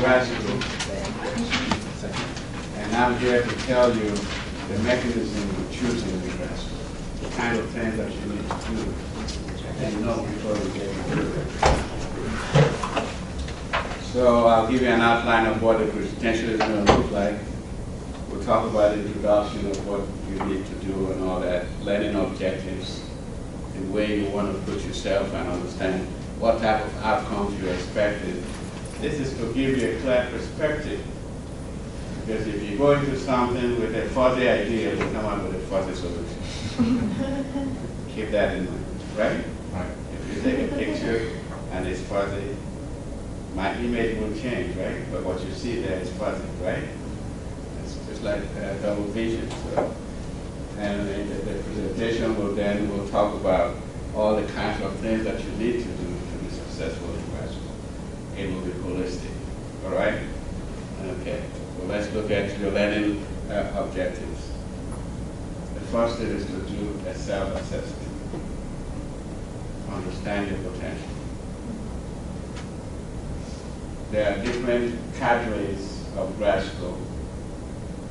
grad school, and I'm here to tell you the mechanism of choosing the grad school, the kind of things that you need to do and know before you get into it. So I'll give you an outline of what the credential is going to look like. We'll talk about the introduction of what you need to do and all that, learning objectives, the way you want to put yourself and understand what type of outcomes you're expecting. This is to give you a clear perspective. Because if you go into something with a fuzzy idea, you come up with a fuzzy solution. Keep that in mind, right? Right. If you take a picture and it's fuzzy, my image will change, right? But what you see there is fuzzy, right? It's just like double vision. So. And the presentation will talk about all the kinds of things that you need to do to be successful in grad school. It will be holistic, all right? Okay, well, let's look at your learning objectives. The first thing is to do a self-assessment. Understand your potential. There are different cadres of grad school,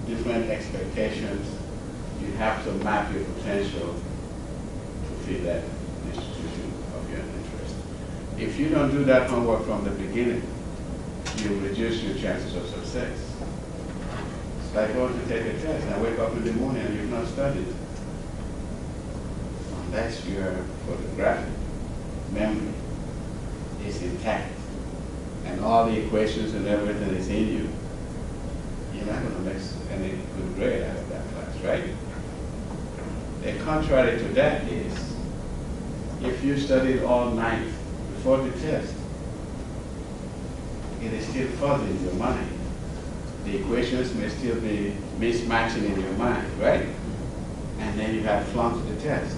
different expectations. You have to map your potential to fit that institution of your interest. If you don't do that homework from the beginning, you reduce your chances of success. It's like going to take a test and wake up in the morning and you've not studied. Unless your photographic memory is intact and all the equations and everything is in you, you're not going to make any good grade out of that class, right? The contrary to that is, if you studied all night before the test, it is still fuzzy in your mind. The equations may still be mismatching in your mind, right? And then you have flunked the test.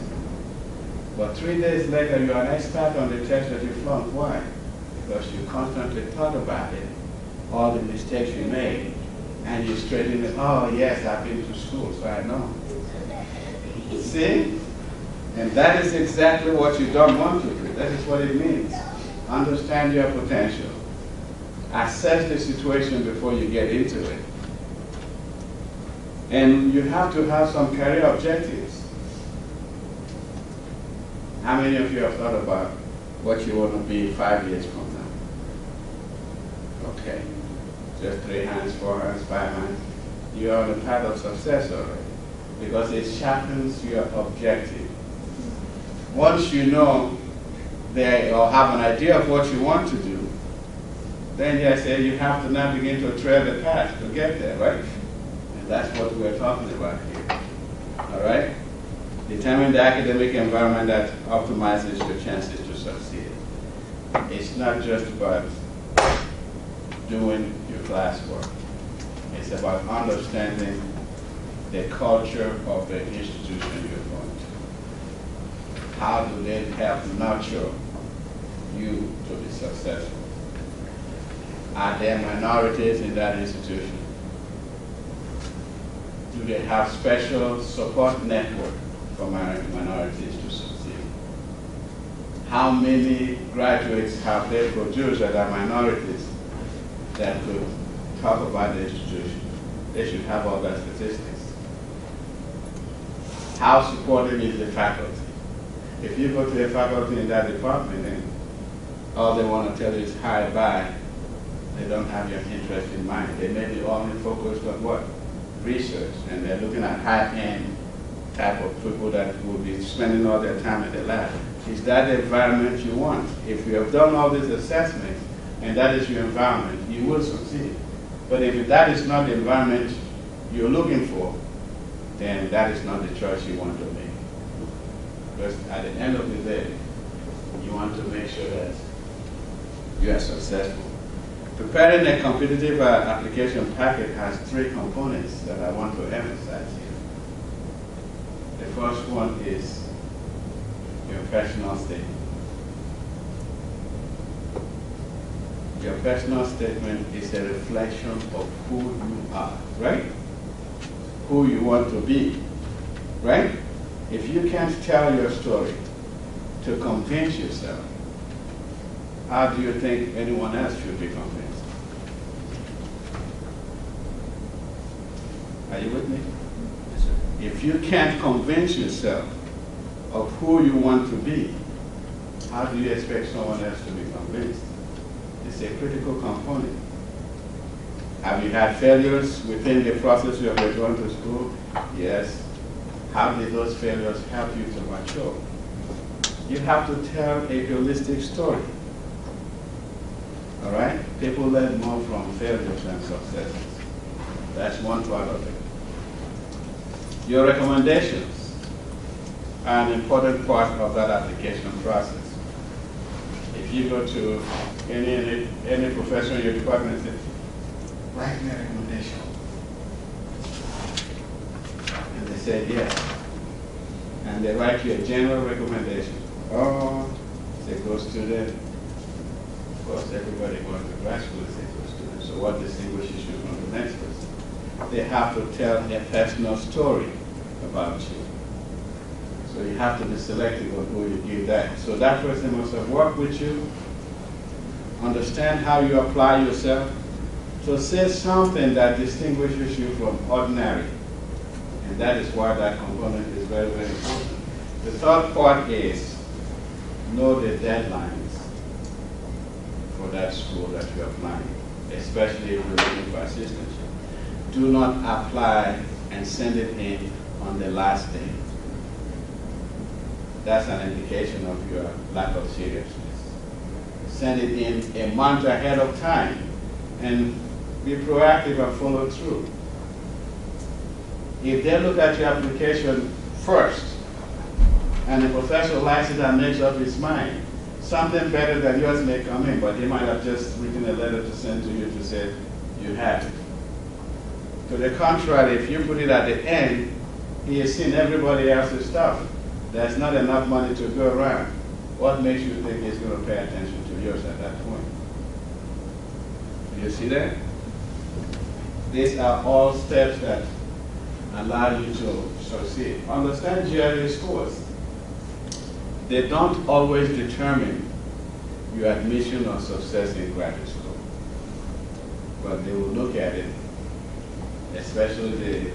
But 3 days later, you're an expert on the test that you flunked. Why? Because you constantly thought about it, all the mistakes you made, and you straighten it. Oh, yes, I've been to school, so I know. See? And that is exactly what you don't want to do. That is what it means. Understand your potential. Assess the situation before you get into it. And you have to have some career objectives. How many of you have thought about what you want to be 5 years from now? Okay. Just 3 hands, 4 hands, 5 hands. You are on the path of success already. Because it sharpens your objective. Once you know or have an idea of what you want to do, then yes, you have to now begin to tread the path to get there, right? And that's what we're talking about here. All right? Determine the academic environment that optimizes your chances to succeed. It's not just about doing your classwork. It's about understanding the culture of the institution you're going to. How do they help nurture you to be successful? Are there minorities in that institution? Do they have special support network for minorities to succeed? How many graduates have they produced that are minorities that could talk about the institution? They should have all that statistics. How supportive is the faculty? If you go to the faculty in that department and all they want to tell you is hi, bye, they don't have your interest in mind. They may be only focused on what? Research, and they're looking at high-end type of people that will be spending all their time in the lab. Is that the environment you want? If you have done all these assessments and that is your environment, you will succeed. But if that is not the environment you're looking for, then that is not the choice you want to make. Because at the end of the day, you want to make sure that you are successful. Preparing a competitive application packet has 3 components that I want to emphasize here. The first one is your personal statement. Your personal statement is a reflection of who you are, right? Who you want to be, right? If you can't tell your story to convince yourself, how do you think anyone else should be convinced? Are you with me? Yes, sir. If you can't convince yourself of who you want to be, how do you expect someone else to be convinced? It's a critical component. Have you had failures within the process of your going to school? Yes. How did those failures help you to mature? You have to tell a holistic story. All right? People learn more from failures than successes. That's one part of it. Your recommendations are an important part of that application process. If you go to any professor in your department and say, write me a recommendation. And they say yes. And they write you a general recommendation. Oh, it's a good student. Of course, everybody going to grad school is a good student. So what distinguishes you from the next person? They have to tell a personal story about you. So you have to be selective on who you give that. So that person must have worked with you, understand how you apply yourself, so say something that distinguishes you from ordinary. And that is why that component is very, very important. The third part is know the deadlines for that school that you're applying, especially if you're looking for assistance. Do not apply and send it in on the last day. That's an indication of your lack of seriousness. Send it in a month ahead of time and be proactive and follow through. If they look at your application first and the professor likes it and makes up his mind, something better than yours may come in, but he might have just written a letter to send to you to say you have it. To the contrary, if you put it at the end, he has seen everybody else's stuff. There's not enough money to go around. What makes you think he's going to pay attention to yours at that point? Do you see that? These are all steps that allow you to succeed. Understand GRE scores. They don't always determine your admission or success in graduate school. But they will look at it, especially the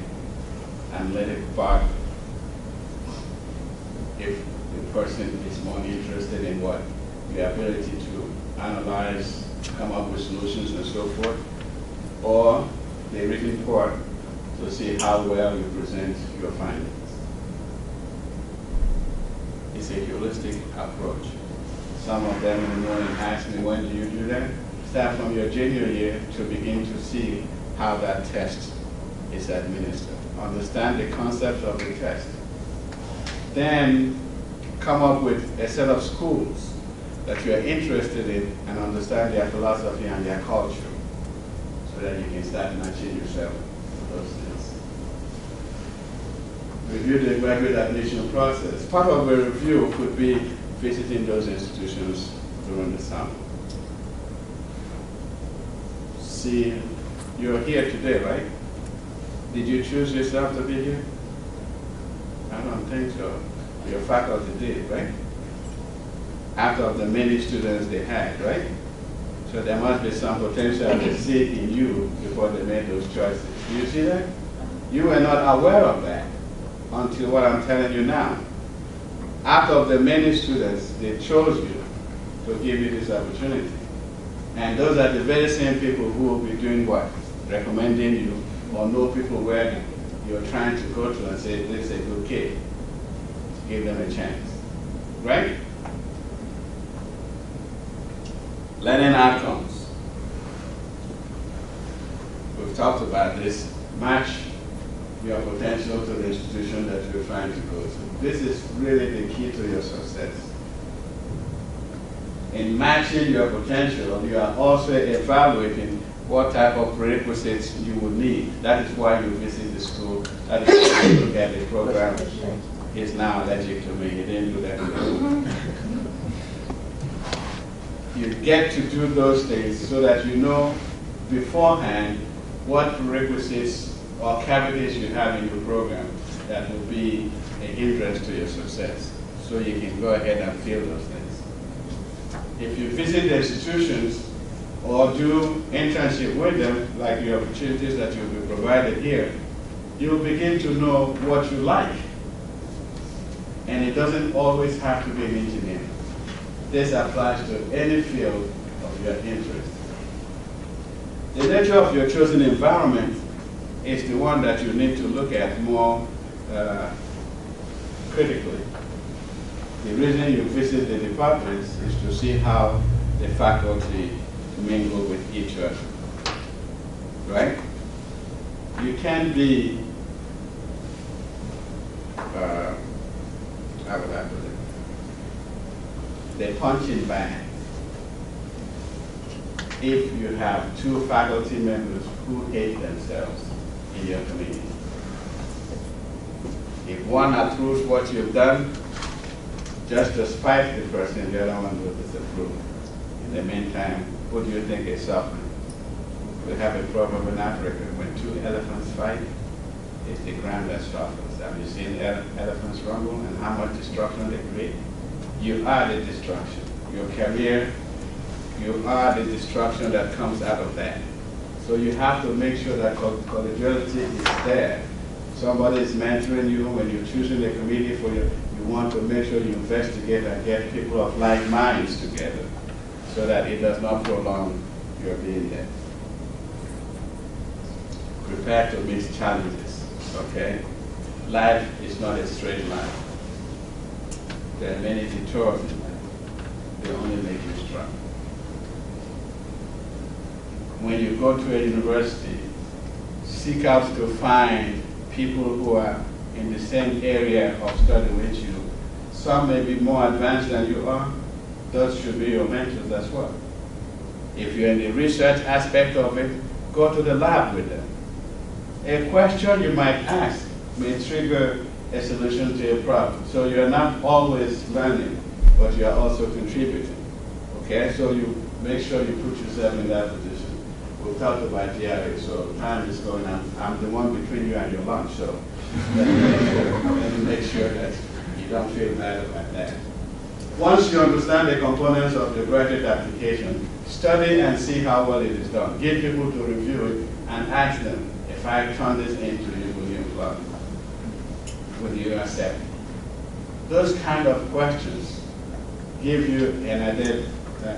analytic part, if the person is more interested in what your ability to analyze, come up with solutions and so forth, or the written part to see how well you present your findings. It's a holistic approach. Some of them in the morning ask me, when do you do that? Start from your junior year to begin to see how that test is administered. Understand the concept of the test. Then come up with a set of schools that you are interested in and understand their philosophy and their culture so that you can start matching yourself to those things. Review the graduate admission process. Part of a review could be visiting those institutions during the summer. See, you're here today, right? Did you choose yourself to be here? I don't think so. Your faculty did, right? Out of the many students they had, right? So there must be some potential they see in you before they made those choices. Do you see that? You were not aware of that until what I'm telling you now. Out of the many students, they chose you to give you this opportunity. And those are the very same people who will be doing what? Recommending you, or know people where you're trying to go to and say, this is a good kid. Give them a chance. Right? Learning outcomes. We've talked about this. Match your potential to the institution that you're trying to go to. This is really the key to your success. In matching your potential, you are also evaluating what type of prerequisites you will need. That is why you visit the school. That is why you look at the program. He's now allergic to me. He didn't do that before. You get to do those things so that you know beforehand what prerequisites or cavities you have in your program that will be a hindrance to your success. So you can go ahead and fill those things. If you visit the institutions or do internship with them, like the opportunities that you'll be provided here, you'll begin to know what you like. And it doesn't always have to be in engineering. This applies to any field of your interest. The nature of your chosen environment is the one that you need to look at more critically. The reason you visit the departments is to see how the faculty mingle with each other, right? You can be, how would I put it, the punching bag if you have two faculty members who hate themselves in your committee. If one approves what you've done, just to spite the person, the other one will disapprove. In the meantime, who do you think is suffering? We have a proverb in Africa, when two elephants fight, it's the ground that suffers. Have you seen elephants rumble and how much destruction they create? You are the destruction. Your career, you are the destruction that comes out of that. So you have to make sure that collegiality is there. Somebody is mentoring you when you're choosing a committee for you. You want to make sure you investigate and get people of like minds together so that it does not prolong your being there. Prepare to meet challenges, okay? Life is not a straight line. There are many detours in life. They only make you strong. When you go to a university, seek out to find people who are in the same area of study with you. Some may be more advanced than you are. Those should be your mentors as well. If you're in the research aspect of it, go to the lab with them. A question you might ask may trigger a solution to a problem. So you're not always learning, but you're also contributing. Okay, so you make sure you put yourself in that position. We'll talk about GRA, so time is going on. I'm the one between you and your lunch, so let me make sure that you don't feel bad about that. Once you understand the components of the graduate application, study and see how well it is done. Get people to review it and ask them, if I turn this into you, will you employ me? Will you accept me? Those kind of questions give you an added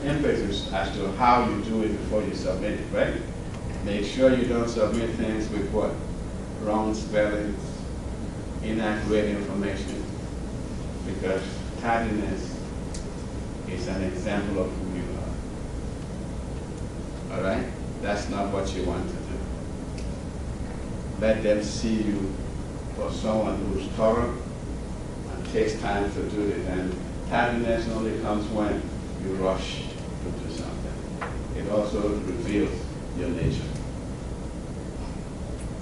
impetus as to how you do it before you submit it, right? Make sure you don't submit things with what? Wrong spellings, inaccurate information, because tardiness is an example of who you are. All right? That's not what you want to do. Let them see you for someone who's thorough and takes time to do it. And tardiness only comes when you rush to do something. It also reveals your nature.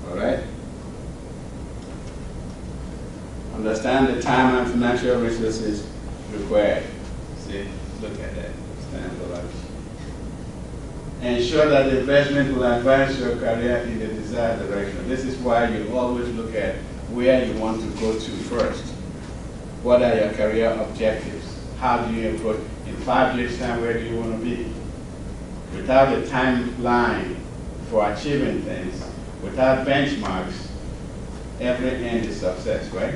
All right? Understand the time and financial resources required. See, look at that. Stand for life. Ensure that the investment will advance your career in the desired direction. This is why you always look at where you want to go to first. What are your career objectives? How do you approach? In 5 years' time, where do you want to be? Without a timeline for achieving things, without benchmarks, every end is success, right?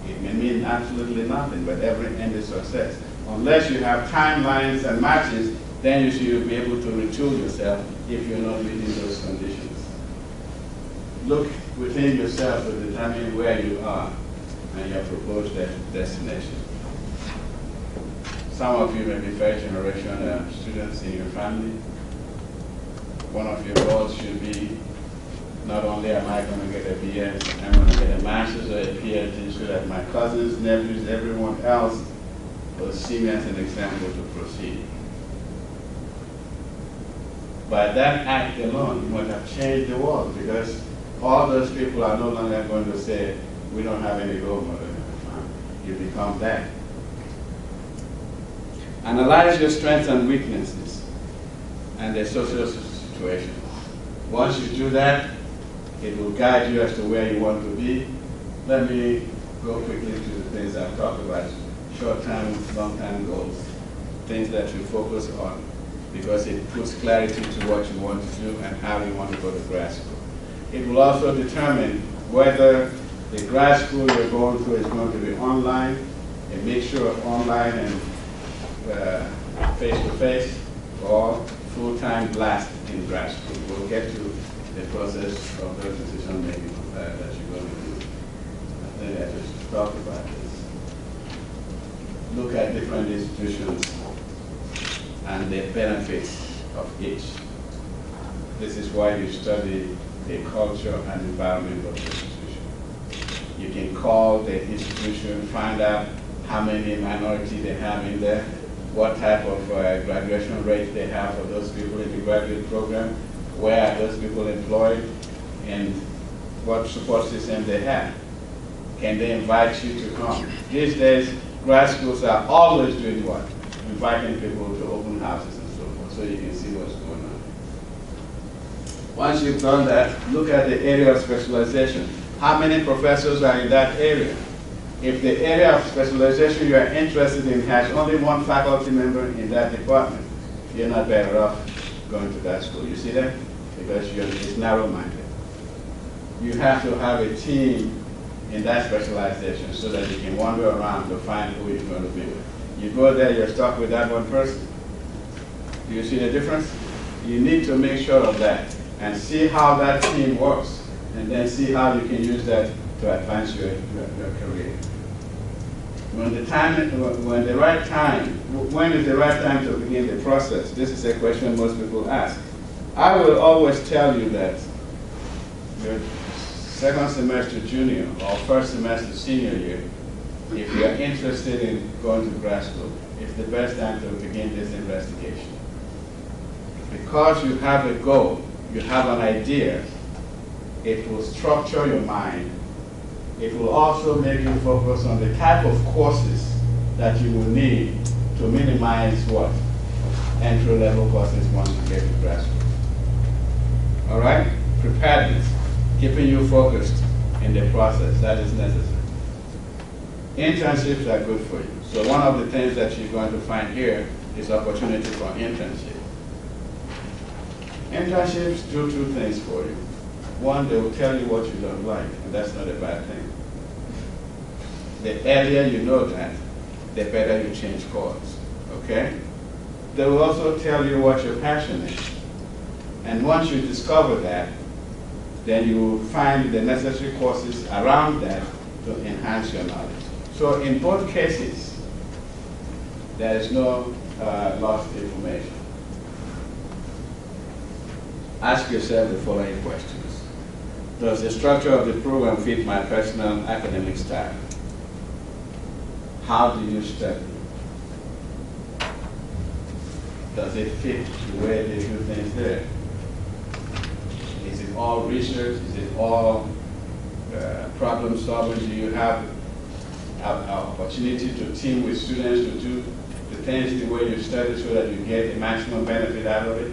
It may mean absolutely nothing, but every end is success. Unless you have timelines and matches, then you should be able to retool yourself if you're not meeting those conditions. Look within yourself to determine where you are and your proposed destination. Some of you may be first-generation students in your family. One of your goals should be, not only am I going to get a BS, I'm going to get a master's or a PhD so that my cousins, nephews, everyone else will see me as an example to proceed. By that act alone, you might have changed the world, because all those people are no longer going to say, we don't have any role model in the family. You become that. Analyze your strengths and weaknesses and the social situation. Once you do that, it will guide you as to where you want to be. Let me go quickly to the things I've talked about. Short-term, long-term goals. Things that you focus on, because it puts clarity to what you want to do and how you want to go to grad school. It will also determine whether the grad school you're going to is going to be online, a mixture of online and face-to-face, or full-time blast in grad school. We'll get to the process of the decision making that you're going to do. I think I just talked about this. Look at different institutions and the benefits of each. This is why you study the culture and environment of the institution. You can call the institution, find out how many minority they have in there, what type of graduation rate they have for those people in the graduate program, where are those people employed, and what support system they have. Can they invite you to come? These days, grad schools are always doing what? Inviting people to open houses and so forth, so you can see what's going on. Once you've done that, look at the area of specialization. How many professors are in that area? If the area of specialization you are interested in has only one faculty member in that department, you're not better off going to that school. You see that? Because it's narrow-minded. You have to have a team in that specialization so that you can wander around to find who you're going to be with. You go there, you're stuck with that one person. Do you see the difference? You need to make sure of that and see how that team works, and then see how you can use that to advance your career. When is the right time to begin the process? This is a question most people ask. I will always tell you that your second semester junior or first semester senior year, if you are interested in going to grad school, it's the best time to begin this investigation. Because you have a goal, you have an idea, it will structure your mind. It will also make you focus on the type of courses that you will need to minimize what? Entry-level courses once you get to grad school. All right? Preparedness, keeping you focused in the process, that is necessary. Internships are good for you. So one of the things that you're going to find here is opportunity for internship. Internships do two things for you. One, they will tell you what you don't like, and that's not a bad thing. The earlier you know that, the better you change course, okay? They will also tell you what your passion is. And once you discover that, then you will find the necessary courses around that to enhance your knowledge. So in both cases, there is no lost information. Ask yourself the following questions. Does the structure of the program fit my personal academic style? How do you study? Does it fit the way they do things there? Is it all research? Is it all problem solving? Do you have an opportunity to team with students to do the things the way you study so that you get the maximum benefit out of it?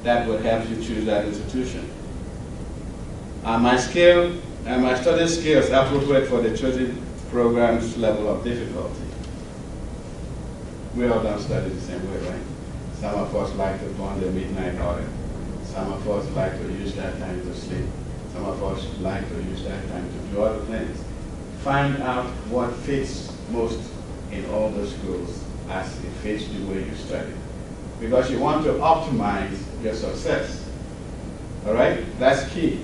That would help you choose that institution. Are my study skills appropriate for the chosen program's level of difficulty? We all don't study the same way, right? Some of us like to go on the midnight audit. Some of us like to use that time to sleep. Some of us like to use that time to do other things. Find out what fits most in all those schools as it fits the way you study. Because you want to optimize your success. All right? That's key.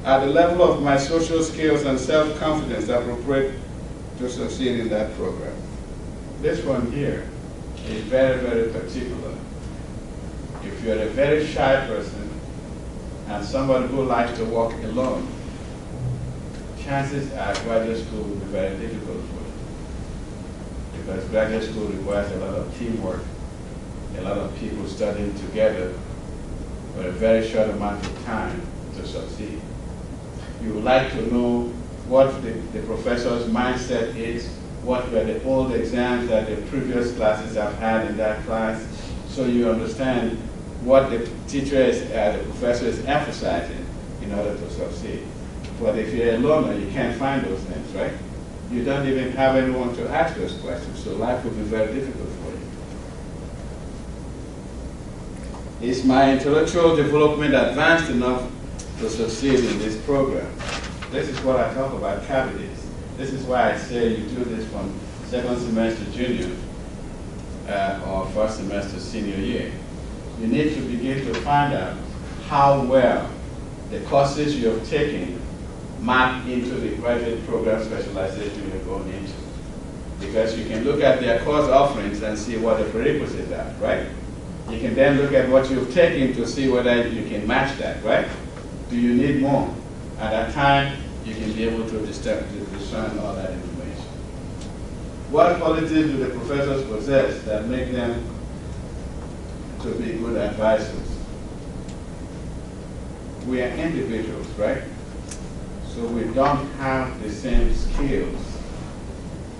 At the level of my social skills and self-confidence appropriate to succeed in that program. This one here is very, very particular. If you're a very shy person and somebody who likes to walk alone, chances are graduate school will be very difficult for you. Because graduate school requires a lot of teamwork, a lot of people studying together for a very short amount of time to succeed. You would like to know what the professor's mindset is, what were the old exams that the previous classes have had in that class, so you understand what the teacher is, the professor is emphasizing in order to succeed. But if you're a loner, you can't find those things, right? You don't even have anyone to ask those questions, so life will be very difficult for you. Is my intellectual development advanced enough to succeed in this program. This is what I talk about cavities. This is why I say you do this from second semester junior or first semester senior year. You need to begin to find out how well the courses you have taken map into the graduate program specialization you're going into. Because you can look at their course offerings and see what the prerequisites are, right? You can then look at what you've taken to see whether you can match that, right? Do you need more? At that time, you can be able to discern all that information. What qualities do the professors possess that make them to be good advisors? We are individuals, right? So we don't have the same skills.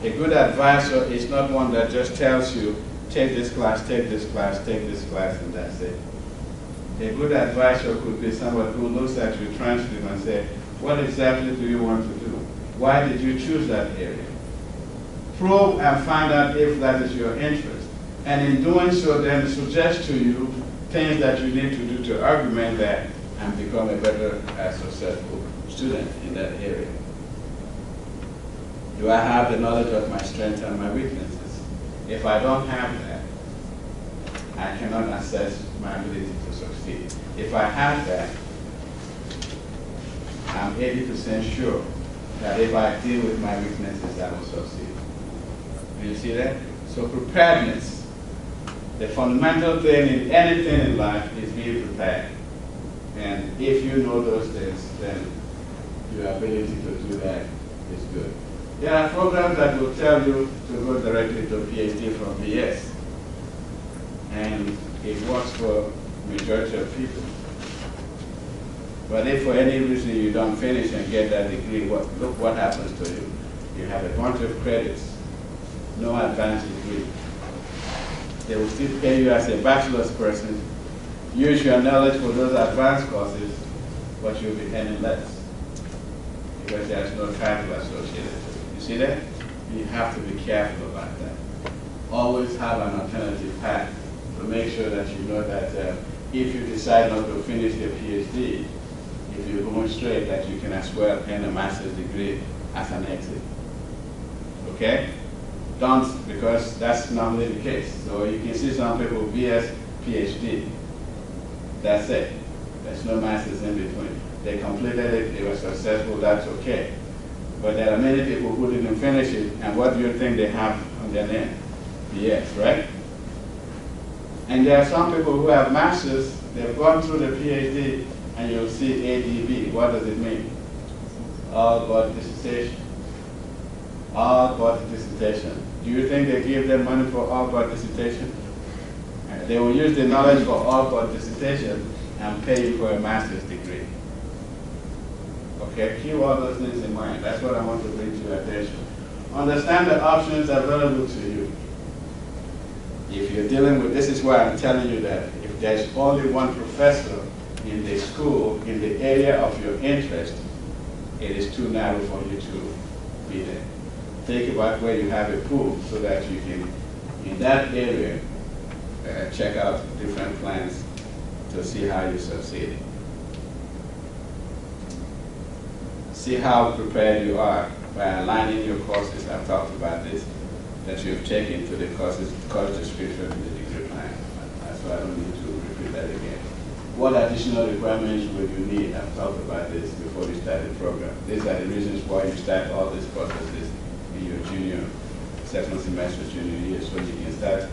A good advisor is not one that just tells you, take this class, take this class, take this class, and that's it. A good advisor could be someone who looks at your transcript and says, what exactly do you want to do? Why did you choose that area? Probe and find out if that is your interest. And in doing so, then suggest to you things that you need to do to augment that and become a better, successful student in that area. Do I have the knowledge of my strengths and my weaknesses? If I don't have that, I cannot assess my ability to succeed. If I have that, I'm 80% sure that if I deal with my weaknesses, I will succeed. Do you see that? So preparedness. The fundamental thing in anything in life is being prepared. And if you know those things, then your ability to do that is good. There are programs that will tell you to go directly to PhD from BS. And it works for majority of people. But if for any reason you don't finish and get that degree, look what happens to you. You have a bunch of credits, no advanced degree. They will still pay you as a bachelor's person, use your knowledge for those advanced courses, but you'll be earning less because there's no title associated with it. You see that? You have to be careful about that. Always have an alternative path to make sure that you know that if you decide not to finish your PhD, if you're going straight, that you can as well earn a master's degree as an exit. Okay? Don't, because that's normally the case. So you can see some people BS, PhD. That's it. There's no master's in between. They completed it, they were successful, that's okay. But there are many people who didn't finish it, and what do you think they have on their name? BS, right? And there are some people who have masters, they've gone through the PhD, and you'll see ADB. What does it mean? All but dissertation. All but dissertation. Do you think they give them money for all but dissertation? They will use the knowledge for all but dissertation and pay you for a master's degree. Okay, keep all those things in mind. That's what I want to bring to your attention. Understand the options available to you. If you're dealing with, this is why I'm telling you that if there's only one professor in the school, in the area of your interest, it is too narrow for you to be there. Think about where you have a pool so that you can, in that area, check out different plans to see how you succeed. See how prepared you are by aligning your courses. I've talked about this, that you've taken to the course description in the degree plan. So I don't need to repeat that again. What additional requirements will you need? I've talked about this before you start the program. These are the reasons why you start all these processes in your second semester junior year, so you can start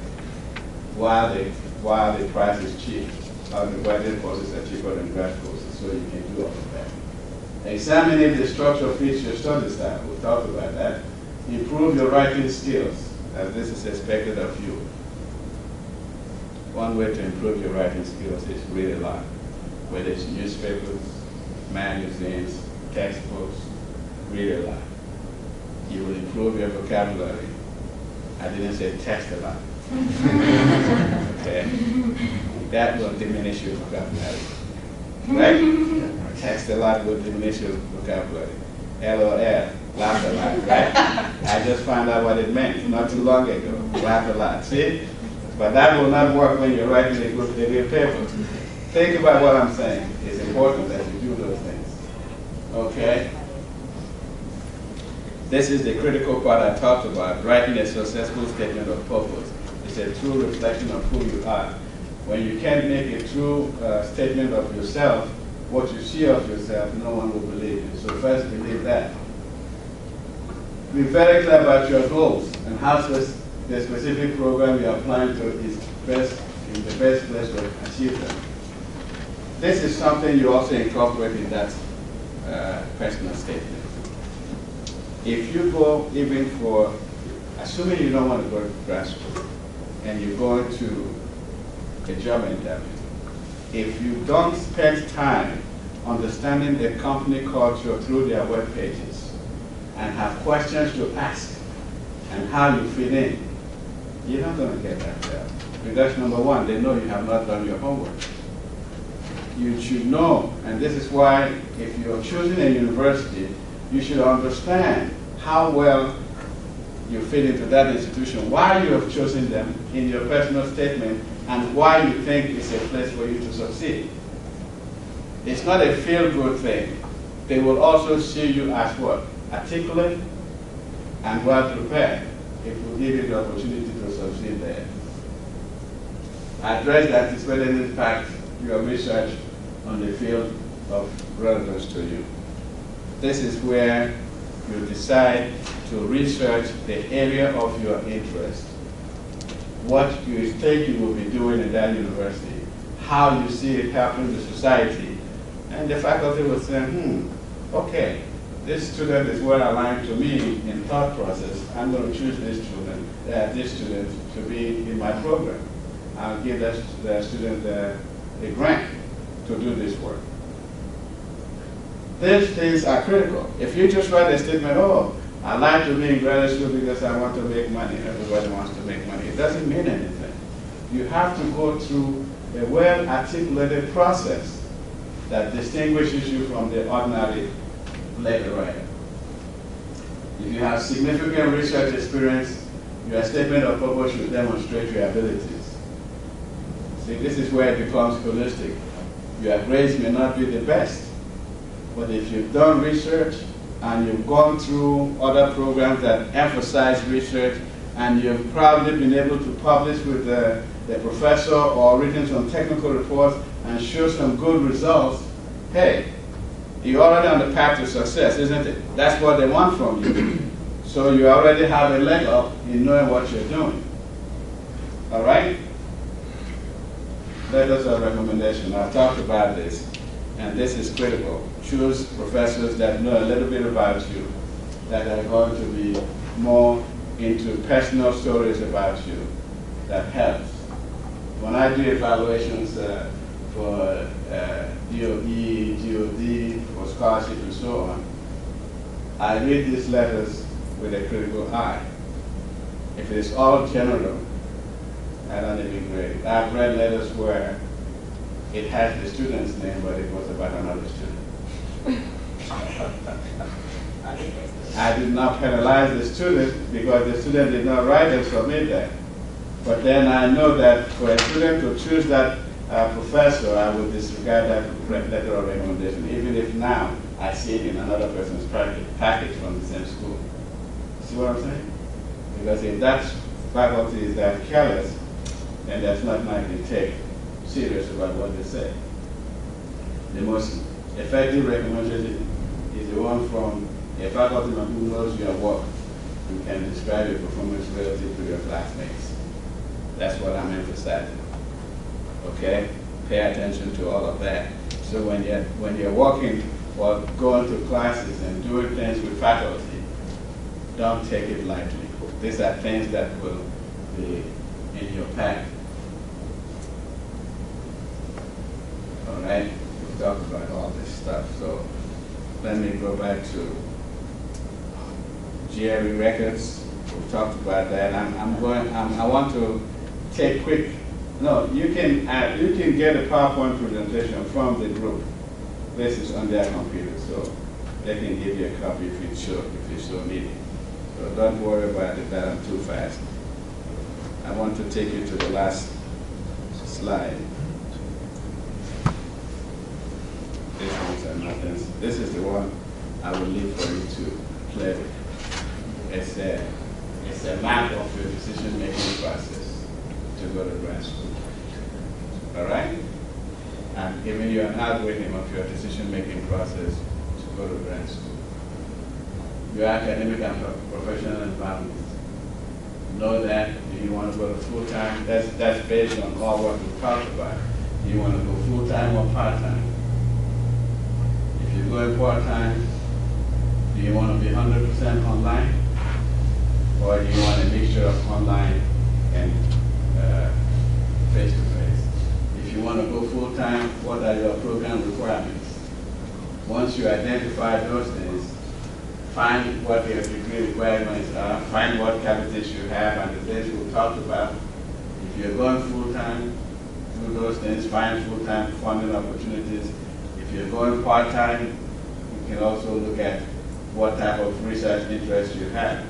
while the price is cheap. All the graduate courses are cheaper than grad courses, so you can do all of that. Examining the structure fits your study style. We'll talk about that. Improve your writing skills, as this is expected of you. One way to improve your writing skills is read a lot. Whether it's newspapers, magazines, textbooks, read a lot. You will improve your vocabulary. I didn't say text a lot. Okay? That will diminish your vocabulary. Right? Text a lot will diminish your vocabulary. LOL, laugh a lot, right? I just found out what it meant not too long ago. Laugh a lot. See? But that will not work when you're writing a good paper. Think about what I'm saying. It's important that you do those things. Okay? This is the critical part I talked about, writing a successful statement of purpose. It's a true reflection of who you are. When you can't make a true statement of yourself, what you see of yourself, no one will believe you. So first believe that. Be very clear about your goals and how the specific program you're applying to is in the best place to achieve them. This is something you also incorporate in that personal statement. If you go even for, assuming you don't want to go to grad school, and you're going to a job interview, if you don't spend time understanding the company culture through their web pages and have questions to ask and how you fit in, you're not going to get that job. Because number one, they know you have not done your homework. You should know, and this is why if you're choosing a university, you should understand how well you fit into that institution, why you have chosen them in your personal statement, and why you think it's a place for you to succeed. It's not a feel-good thing. They will also see you as what? Articulate and well-prepared. It will give you the opportunity to succeed there. Address that is whether in fact your research on the field of relevance to you. This is where you decide to research the area of your interest, what you think you will be doing in that university, how you see it helping the society. And the faculty will say, okay, this student is well aligned to me in thought process. I'm going to choose this student to be in my program. I'll give the student a grant to do this work. These things are critical. If you just write a statement, oh, I like to be in graduate school because I want to make money. Everybody wants to make money. It doesn't mean anything. You have to go through a well-articulated process that distinguishes you from the ordinary letter writer. If you have significant research experience, your statement of purpose should demonstrate your abilities. See, this is where it becomes holistic. Your grades may not be the best, but if you've done research and you've gone through other programs that emphasize research and you've probably been able to publish with the professor or written some technical reports and show some good results, hey, you're already on the path to success, isn't it? That's what they want from you. So you already have a leg up in knowing what you're doing. All right? Letters of recommendation. I've talked about this, and this is critical. Choose professors that know a little bit about you, that are going to be more into personal stories about you. That helps. When I do evaluations for DOE, GOD, for scholarship and so on, I read these letters with a critical eye. If it's all general, I don't even grade it. I've read letters where it has the student's name, but it was about another student. I did not penalize the student because the student did not write and submit that. But then I know that for a student to choose that professor, I would disregard that letter of recommendation, even if now I see it in another person's package from the same school. See what I'm saying? Because if that faculty is that careless, then that's not going to take serious about what they say. The most effective recommendation is the one from a faculty member who knows your work and can describe your performance relative to your classmates. That's what I'm emphasizing. Okay? Pay attention to all of that. So when you're working or going to classes and doing things with faculty, don't take it lightly. These are things that will be in your path. All right? We've talked about all this stuff. So let me go back to GRE records. We've talked about that. I want to take quick. No, you can get a PowerPoint presentation from the group. This is on their computer, so they can give you a copy if you so need it. So don't worry about it that I'm too fast. I want to take you to the last slide. This is the one I would leave for you to play with. It's a map of your decision-making process to go to grad school. All right? I'm giving you an algorithm of your decision-making process to go to grad school. Your academic and professional environment. Know that. Do you want to go to full-time? That's based on all what we talked about. Do you want to go full-time or part-time? If you're going part-time, do you want to be 100% online? Or do you want a mixture of online and face-to-face? If you want to go full-time, what are your program requirements? Once you identify those things, find what your degree requirements are, find what capacities you have, and the things we talked about. If you're going full-time, do those things, find full-time funding opportunities. If you're going part-time, you can also look at what type of research interest you have.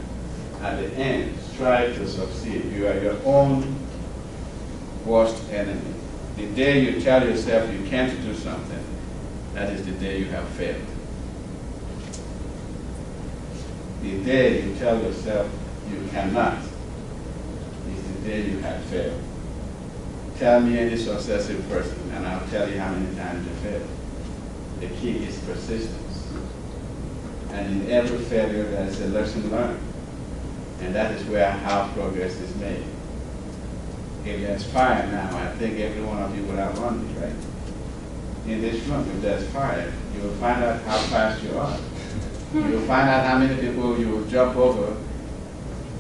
At the end, strive to succeed. You are your own worst enemy. The day you tell yourself you can't do something, that is the day you have failed. The day you tell yourself you cannot is the day you have failed. Tell me any successive person, and I'll tell you how many times you failed. The key is persistence. And in every failure, there's a lesson learned. And that is where how progress is made. If there's fire now, I think every one of you would have run it, right? In this room, if there's fire, you will find out how fast you are. You will find out how many people you will jump over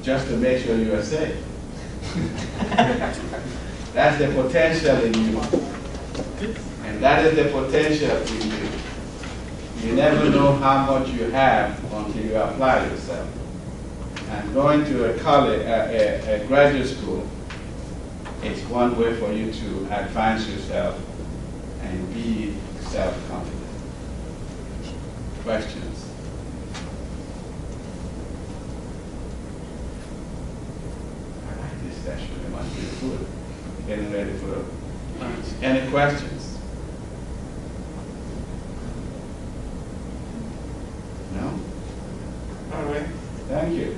just to make sure you are safe. That's the potential in you. And that is the potential in you. You never know how much you have until you apply yourself. And going to a college, a graduate school, is one way for you to advance yourself and be self-confident. Questions? I like this session. It must be food. Getting ready for lunch. Any questions? No? All right. Thank you.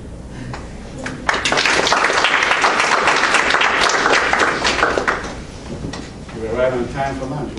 We're right on time for lunch, right?